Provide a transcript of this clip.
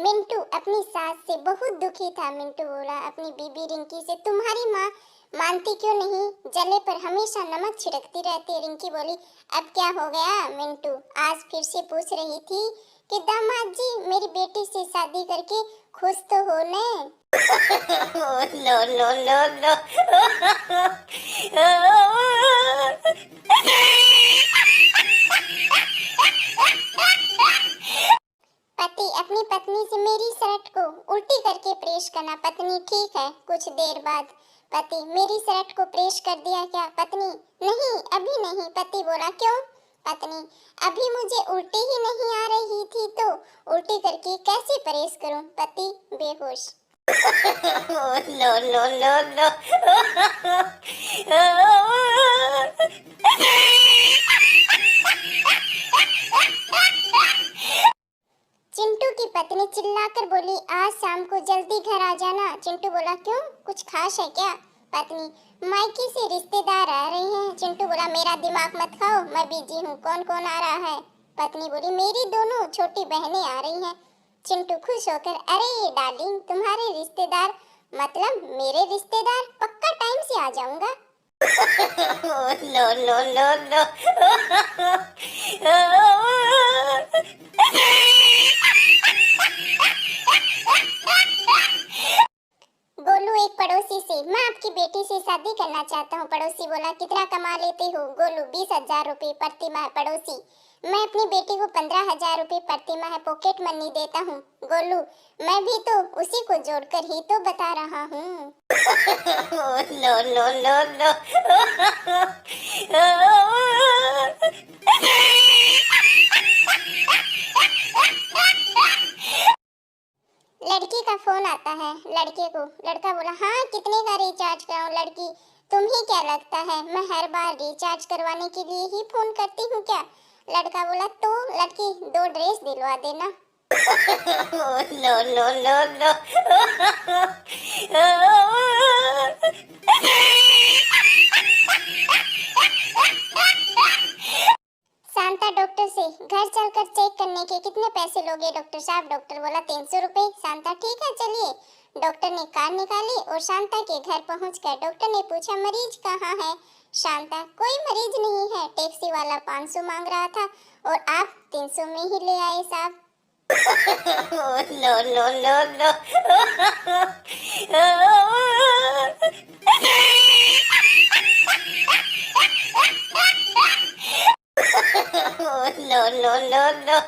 मिंटू अपनी सास से बहुत दुखी था। मिंटू बोला अपनी बीबी रिंकी से, तुम्हारी माँ मानती क्यों नहीं? जले पर हमेशा नमक छिड़कती रहती है। रिंकी बोली, अब क्या हो गया मिंटू? आज फिर से पूछ रही थी कि दामाद जी मेरी बेटी से शादी करके खुश तो हो ने? No no no no. पति अपनी पत्नी से, मेरी शर्ट को उल्टी करके प्रेस करना। पत्नी, ठीक है। कुछ देर बाद पति, मेरी शर्ट को प्रेस कर दिया क्या? पत्नी, नहीं अभी नहीं। पति बोला, क्यों? पत्नी, अभी मुझे उल्टी ही नहीं आ रही थी तो उल्टी करके कैसे प्रेस करूं? पति बेहोश। No no no no. Chintu की पत्नी चिल्लाकर बोली, आज शाम को जल्दी घर आ जाना। चिंटू बोला, क्यों, कुछ खास है क्या? पत्नी, मायके से रिश्तेदार आ रहे हैं। चिंटू बोला, मेरा दिमाग मत खाओ, मैं बिजी हूँ। कौन कौन आ रहा है? पत्नी बोली, मेरी दोनों छोटी बहनें आ रही हैं। चिंटू खुश होकर, अरे डार्लिंग, तुम्हारे रिश्तेदार मतलब मेरे रिश्तेदार, पक्का टाइम से आ जाऊंगा। No no no no. Golu एक पड़ोसी से, मैं आपकी बेटी से शादी करना चाहता हूँ। पड़ोसी बोला, कितना कमा लेते हो? गोलू, 20,000 रुपए प्रति माह। पड़ोसी, मैं अपनी बेटी को 15,000 रुपए प्रति माह पॉकेट मनी देता हूँ। गोलू, मैं भी तो उसी को जोड़कर ही तो बता रहा हूँ। No no no no. लड़की का फोन आता है लड़के को। लड़का बोला, हाँ कितने का रिचार्ज कराऊं? लड़की, तुम्हें क्या लगता है मैं हर बार रिचार्ज करवाने के लिए ही फोन करती हूँ क्या? लड़का बोला, तो लड़की 2 ड्रेस दिलवा देना। No no no no. Shanta doctor से, घर चलकर चेक करने के कितने पैसे लोगे डॉक्टर साहब? डॉक्टर बोला, 300 रुपए। शांता, ठीक है चलिए। डॉक्टर ने कार्ड निकाली और शांता के घर पहुंचकर डॉक्टर ने पूछा, मरीज कहाँ है? शांता, कोई मरीज नहीं है, टैक्सी वाला 500 मांग रहा था और आप 300 में ही ले आए साहब। No no no no. No no no no.